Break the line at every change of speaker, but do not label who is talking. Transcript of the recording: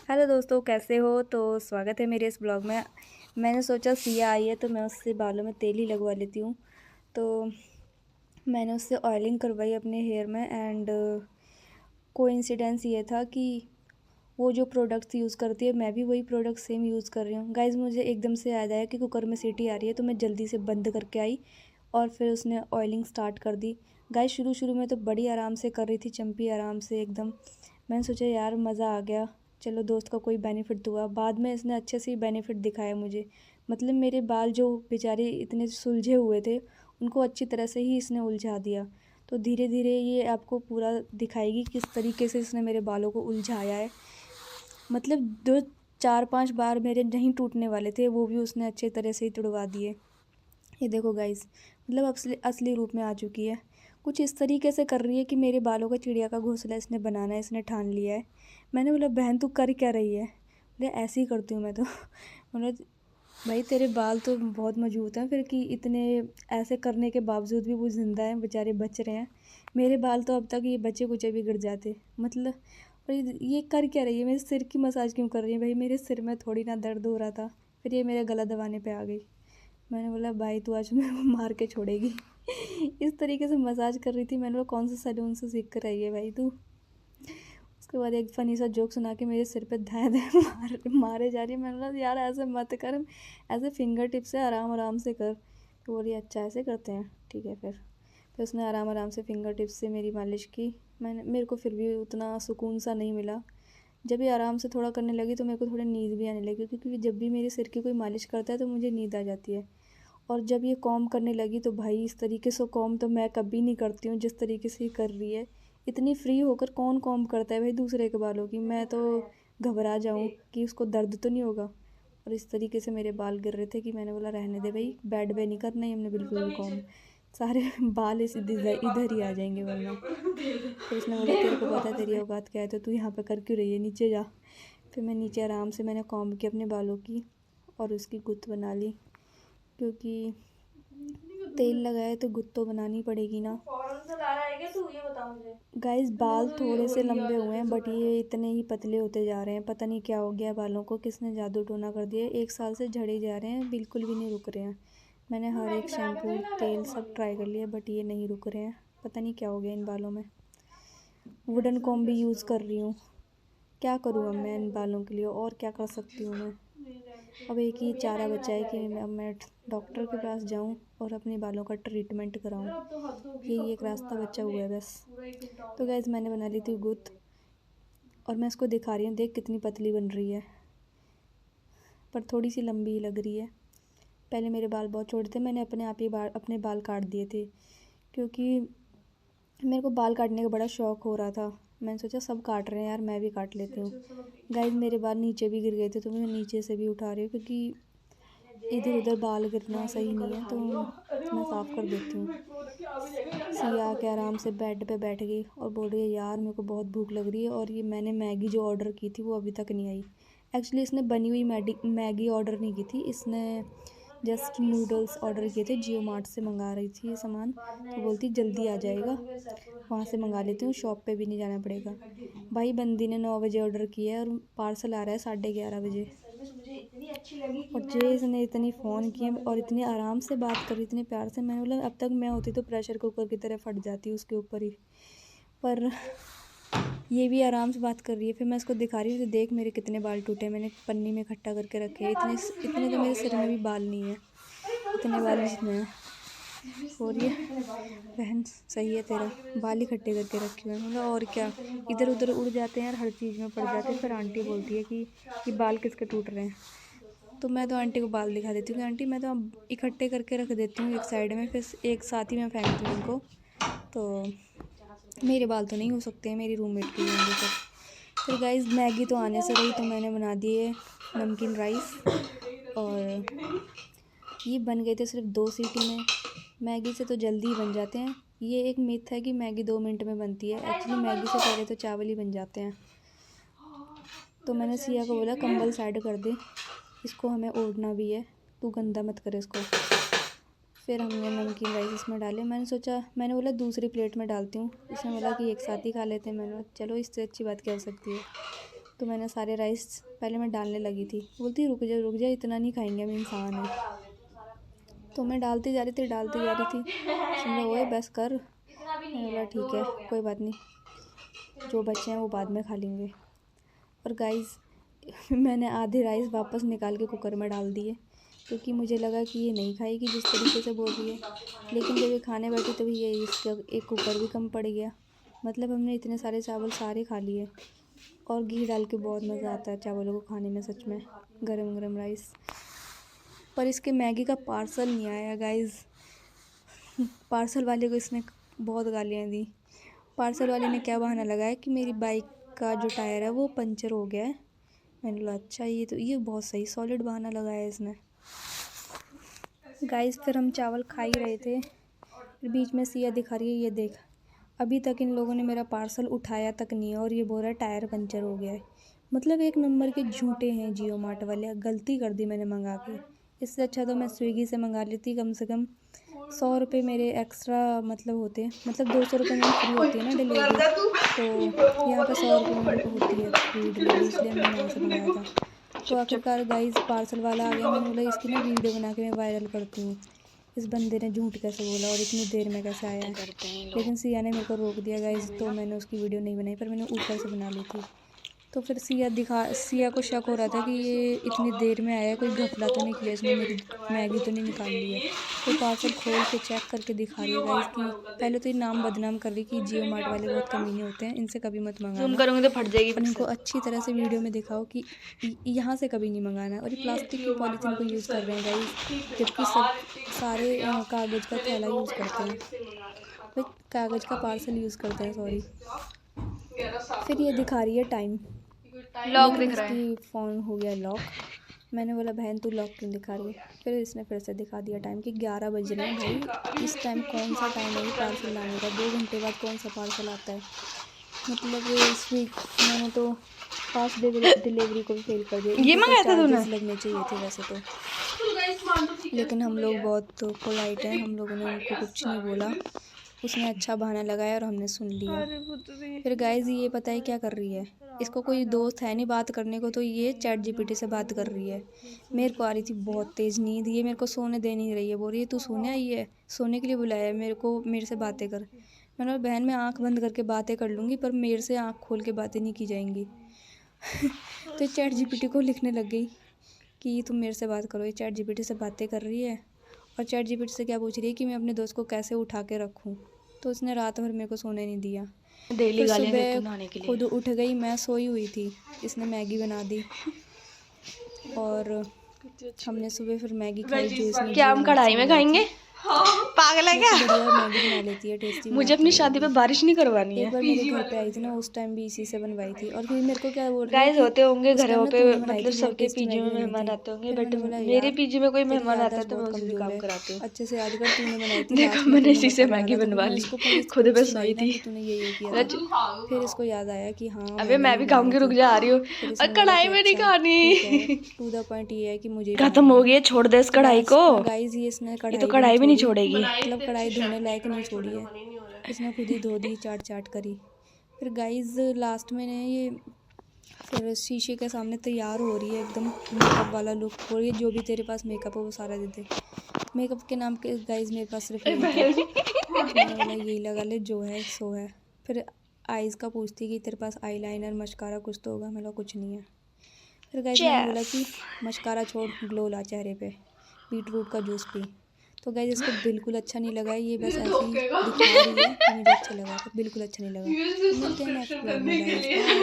Hello दोस्तों, कैसे हो। तो स्वागत है मेरे इस ब्लॉग में। मैंने सोचा सिया आई है तो मैं उससे बालों में तेल ही लगवा लेती हूँ। तो मैंने उससे ऑयलिंग करवाई अपने हेयर में एंड कोइंसिडेंस ये था कि वो जो प्रोडक्ट्स यूज़ करती है मैं भी वही प्रोडक्ट सेम यूज़ कर रही हूँ। गाइज़, मुझे एकदम से याद आया कि कुकर में सीटी आ रही है तो मैं जल्दी से बंद करके आई और फिर उसने ऑयलिंग स्टार्ट कर दी। गाइज़, शुरू शुरू में तो बड़ी आराम से कर रही थी चंपी, आराम से एकदम। मैंने सोचा यार मज़ा आ गया, चलो दोस्त का कोई बेनिफिट हुआ। बाद में इसने अच्छे से बेनिफिट दिखाया मुझे। मतलब मेरे बाल जो बेचारे इतने सुलझे हुए थे उनको अच्छी तरह से ही इसने उलझा दिया। तो धीरे धीरे ये आपको पूरा दिखाएगी किस तरीके से इसने मेरे बालों को उलझाया है। मतलब जो 4-5 बार मेरे नहीं टूटने वाले थे वो भी उसने अच्छे तरह से ही तुड़वा दिए। ये देखो गाइस, मतलब असली असली रूप में आ चुकी है। कुछ इस तरीके से कर रही है कि मेरे बालों का चिड़िया का घोंसला इसने बनाना है, इसने ठान लिया है। मैंने बोला बहन तू कर क्या रही है। बोले ऐसे ही करती हूँ मैं तो। बोला भाई तेरे बाल तो बहुत मजबूत हैं फिर कि इतने ऐसे करने के बावजूद भी वो ज़िंदा हैं, बेचारे बच रहे हैं। मेरे बाल तो अब तक ये बचे कुचे भी गिर जाते मतलब। और ये कर क्या रही है, मेरे सिर की मसाज क्यों कर रही है। भाई मेरे सिर में थोड़ी ना दर्द हो रहा था, फिर ये मेरा गला दबाने पे आ गई। मैंने बोला भाई तू आज मेरे को मार के छोड़ेगी। इस तरीके से मसाज कर रही थी। मैंने बोला कौन सा सैलून से सीख कर आई है भाई तू। उसके बाद एक फ़नी सा जोक सुना के मेरे सिर पे धाए धाए मारे जा रही है। मैंने बोला यार ऐसे मत कर, ऐसे फिंगर टिप से आराम आराम से कर। तो बोली अच्छा ऐसे करते हैं, ठीक है। फिर उसने आराम आराम से फिंगर टिप से मेरी मालिश की। मेरे को फिर भी उतना सुकून सा नहीं मिला। जब ये आराम से थोड़ा करने लगी तो मेरे को थोड़ी नींद भी आने लगी, क्योंकि जब भी मेरे सिर की कोई मालिश करता है तो मुझे नींद आ जाती है। और जब ये कॉम करने लगी तो भाई इस तरीके से कॉम तो मैं कभी नहीं करती हूँ जिस तरीके से ये कर रही है। इतनी फ्री होकर कौन कॉम करता है भाई दूसरे के बालों की। मैं तो घबरा जाऊँ कि उसको दर्द तो नहीं होगा। और इस तरीके से मेरे बाल गिर रहे थे कि मैंने बोला रहने दे भाई, बेड पे नहीं करना ही हमने बिल्कुल भी कॉम। सारे बाल इस इधर ही आ जाएंगे वरना। फिर उसने बोला तेरे को पता है तेरी औकात क्या है तो तू यहाँ पे कर क्यों रही है, नीचे जा। फिर मैं नीचे आराम से मैंने कॉम की अपने बालों की और उसकी गुत्त बना ली, क्योंकि तेल लगाए तो गुत्त तो बनानी पड़ेगी ना। गाइस, बाल थोड़े से लंबे हुए हैं बट ये इतने ही पतले होते जा रहे हैं। पता नहीं क्या हो गया बालों को, किसने जादू टोना कर दिया। 1 साल से झड़े जा रहे हैं, बिल्कुल भी नहीं रुक रहे हैं। मैंने हर एक शैम्पू तेल सब ट्राई कर लिया बट ये नहीं रुक रहे हैं। पता नहीं क्या हो गया इन बालों में। वुडन कॉम्ब भी यूज़ कर रही हूँ। क्या करूँ अब मैं इन बालों के लिए, और क्या कर सकती हूँ मैं। अब एक ही चारा बचा है कि मैं डॉक्टर के पास जाऊँ और अपने बालों का ट्रीटमेंट कराऊँ। यही एक रास्ता बचा हुआ है बस। तो गैस मैंने बना ली थी गुत्त और मैं इसको दिखा रही हूँ, देख कितनी पतली बन रही है, पर थोड़ी सी लंबी ही लग रही है। पहले मेरे बाल बहुत छोटे थे, मैंने अपने आप ही अपने बाल काट दिए थे, क्योंकि मेरे को बाल काटने का बड़ा शौक़ हो रहा था। मैंने सोचा सब काट रहे हैं यार मैं भी काट लेती हूँ। गाइस, मेरे बाल नीचे भी गिर गए थे तो मैं नीचे से भी उठा रही हूँ, क्योंकि इधर उधर बाल गिरना सही नहीं है। तो मैं साफ़ कर देती हूँ। सिया के आराम से बेड पे बैठ गई और बोल रही है यार मेरे को बहुत भूख लग रही है, और ये मैंने मैगी जो ऑर्डर की थी वो अभी तक नहीं आई। एक्चुअली इसने बनी हुई मैगी ऑर्डर नहीं की थी, इसने जस्ट नूडल्स ऑर्डर किए थे। जियो मार्ट से मंगा रही थी ये सामान, तो बोलती जल्दी आ जाएगा, वहाँ से मंगा लेती हूँ, शॉप पे भी नहीं जाना पड़ेगा। भाई बंदी ने 9 बजे ऑर्डर किया है और पार्सल आ रहा है 11:30 बजे। और जेस ने इतनी फ़ोन किए और इतनी आराम से बात करी, इतने प्यार से। मैं बोला अब तक मैं होती तो प्रेशर कुकर की तरह फट जाती उसके ऊपर ही, पर ये भी आराम से बात कर रही है। फिर मैं इसको दिखा रही हूँ, देख मेरे कितने बाल टूटे, मैंने पन्नी में इकट्ठा करके रखे हैं। इतने तो मेरे सिर में भी बाल नहीं है, इतने बाल इसमें हैं। और ये बहन सही है, तेरा बाल इकट्ठे करके रखे हुए हैं। मतलब और क्या, इधर उधर उड़ जाते हैं यार, हर चीज़ में पड़ जाते हैं। फिर आंटी बोलती है कि ये बाल किसके टूट रहे हैं। तो मैं तो आंटी को बाल दिखा देती हूँ कि आंटी मैं तो अब इकट्ठे करके रख देती हूँ एक साइड में, फिर एक साथ ही मैं फेंकती हूँ उनको। तो मेरे बाल तो नहीं हो सकते हैं, मेरी रूममेट के होंगे सब। फिर गाइस, मैगी तो आने से रही तो मैंने बना दिए नमकीन राइस, और ये बन गए थे सिर्फ 2 सीटी में। मैगी से तो जल्दी ही बन जाते हैं। ये एक मिथ है कि मैगी 2 मिनट में बनती है, एक्चुअली मैगी से पहले तो चावल ही बन जाते हैं। तो मैंने सिया को बोला कंबल साइड कर दे, इसको हमें ओढ़ना भी है, तू गंदा मत कर इसको। फिर हमने नमकीन राइस इसमें डाले। मैंने बोला दूसरी प्लेट में डालती हूँ, इसने बोला कि एक साथ ही खा लेते हैं। मैंने बोला चलो इससे अच्छी बात क्या हो सकती है। तो मैंने सारे राइस पहले मैं डालने लगी थी। बोलती रुक जा इतना नहीं खाएंगे, हम इंसान हैं। तो मैं डालती जा रही थी समझा ओए बस कर। मैंने बोला ठीक है कोई बात नहीं, जो बच्चे हैं वो बाद में खा लेंगे। और गाइस मैंने आधे राइस वापस निकाल के कुकर में डाल दिए, क्योंकि मुझे लगा कि ये नहीं खाएगी जिस तरीके से बोल रही है। लेकिन जब ये खाने बैठी तो ये इसका एक कुकर भी कम पड़ गया। मतलब हमने इतने सारे चावल सारे खा लिए। और घी डाल के बहुत मज़ा आता है चावलों को खाने में सच में, गरम गरम राइस। पर इसके मैगी का पार्सल नहीं आया गाइस। पार्सल वाले को इसने बहुत गालियाँ दी। पार्सल वाले ने क्या बहाना लगाया कि मेरी बाइक का जो टायर है वो पंचर हो गया है। मैंने बोला अच्छा, ये बहुत सही सॉलिड बहाना लगाया इसने। गाइस फिर हम चावल खा ही रहे थे, फिर बीच में सिया दिखा रही है ये देख, अभी तक इन लोगों ने मेरा पार्सल उठाया तक नहीं है और ये बोल रहा है टायर पंचर हो गया है। मतलब एक नंबर के झूठे हैं जियो मार्ट वाले। गलती कर दी मैंने मंगा के। इससे अच्छा तो मैं स्विगी से मंगा लेती, कम से कम 100 रुपये मेरे एक्स्ट्रा मतलब होते, मतलब 200 रुपये में फ्री होती है ना डिलीवरी। तो यहाँ पे 100 रुपये में मेरे को होती है फ्री डिलीवरी, इसलिए मैंने वहाँ से मंगाया था। तो आखिरकार गाइस पार्सल वाला आ गया। मैंने बोला इसकी ना वीडियो बना के मैं वायरल करती हूँ, इस बंदे ने झूठ कैसे बोला और इतनी देर में कैसे आया है। लेकिन सिया ने मेरे को रोक दिया गाइस, तो मैंने उसकी वीडियो नहीं बनाई, पर मैंने ऊपर से बना ली थी। तो फिर सिया को शक हो रहा था कि ये इतनी देर में आया, कोई घपला तो नहीं किया इसने, मेरी मैगी तो नहीं निकाल ली है। तो पार्सल खोल के चेक करके दिखा रही है गाइस कि पहले तो ये नाम बदनाम कर रही कि जियो मार्ट वाले बहुत कमीने होते हैं, इनसे कभी मत मंगाना, करूँगी तो फट जाएगी। और इनको अच्छी तरह से वीडियो में दिखाओ कि यहाँ से कभी नहीं मंगाना। और ये प्लास्टिक की पॉलीथीन को यूज़ कर रहे हैं गाइस, जबकि सारे कागज़ का थैला यूज़ करते हैं, भाई कागज़ का पार्सल यूज़ करते हैं, सॉरी। फिर ये दिखा रही है टाइम, लॉक दिख रहा है, इसकी फ़ोन हो गया लॉक। मैंने बोला बहन तू लॉक क्यों दिखा रही है। फिर इसने फिर से दिखा दिया टाइम कि 11 बज रहे हैं। भाई इस टाइम कौन सा टाइम है पार्सल लाने का, 2 घंटे बाद कौन सा पार्सल आता है। मतलब इस वीक मैंने तो फास्ट डिलीवरी को भी फेल कर दिया। ये मंगाया था तूने? लगने चाहिए थे वैसे तो, लेकिन हम लोग बहुत पोलाइट हैं, हम लोगों ने उनको कुछ नहीं बोला। उसने अच्छा बहाना लगाया और हमने सुन लिया। फिर गाइस ये पता है क्या कर रही है, इसको कोई दोस्त है नहीं बात करने को, तो ये चैट जीपीटी से बात कर रही है। मेरे को आ रही थी बहुत तेज़ नींद, ये मेरे को सोने दे नहीं रही है। बोल रही है तू सोने आई है, सोने के लिए बुलाया है मेरे को, मेरे से बातें कर। मैंने बोला बहन मैं आँख बंद करके बातें कर लूँगी, पर मेरे से आँख खोल के बातें नहीं की जाएंगी। तो चैट जीपीटी को लिखने लग गई कि तुम मेरे से बात करो। ये चैट जीपीटी से बातें कर रही है और चैट जीपीटी से क्या पूछ रही है कि मैं अपने दोस्त को कैसे उठा के रखूँ। तो उसने रात भर मेरे को सोने नहीं दिया। डेली गालियाँ देती नहाने के लिए। खुद उठ गई, मैं सोई हुई थी, इसने मैगी बना दी और हमने सुबह फिर मैगी खाई। जो इसमें क्या हम कढ़ाई में खाएंगे? पागल है क्या? मैगी बना लेती है टेस्टी। मुझे अपनी शादी पे बारिश नहीं करवानी है। एक बार मेरे घर पे आई थी ना, उस टाइम भी इसी से बनवाई थी। और फिर मेरे को क्या बोल रही है, गाइस होते होंगे घरों पे, मतलब सबके पीजी में मेहमान आते होंगे, बट मेरे पीजी में कोई मेहमान आता है तो मैं उसी से काम कराती हूँ। अच्छे से याद कर, तूने बनाई थी। देखो मैंने इसी से मैगी बनवा ली, खुद पे सोई थी। तूने ये किया। फिर इसको याद आया कि हाँ अबे मैं भी खाऊंगी, रुक जा, आ रही हूँ। कढ़ाई में नहीं खानी। टू द पॉइंट ये है कि मुझे खत्म हो गई, छोड़ दे इस कढ़ाई को। गाइस ये इसने कढ़ाई भी नहीं छोड़ेगी, मतलब कढ़ाई धोने लायक नहीं छोड़ी है, इसने खुद ही धो दी, चाट चाट करी। फिर गाइस लास्ट में ने ये फिर शीशे के सामने तैयार हो रही है, एकदम मेकअप वाला लुक। हो रही है जो भी तेरे पास मेकअप हो वो सारा दे दे। मेकअप के नाम के गाइस मेरे पास सिर्फ यही लगा ले, जो है सो है। फिर आईज़ का पूछती कि तेरे पास आई लाइनर मस्कारा कुछ तो होगा। मेरा कुछ नहीं है। फिर गाइस मैंने बोला कि मस्कारा छोड़, ग्लो ला चेहरे पे, बीटरूट का जूस पी। तो गाइस इसको बिल्कुल अच्छा नहीं लगा, ये बस ऐसे ही दिखा रही है कि मुझे अच्छा लगा, तो बिल्कुल अच्छा नहीं लगा। मिलते हैं नेक्स्ट ब्लॉग में गाइस।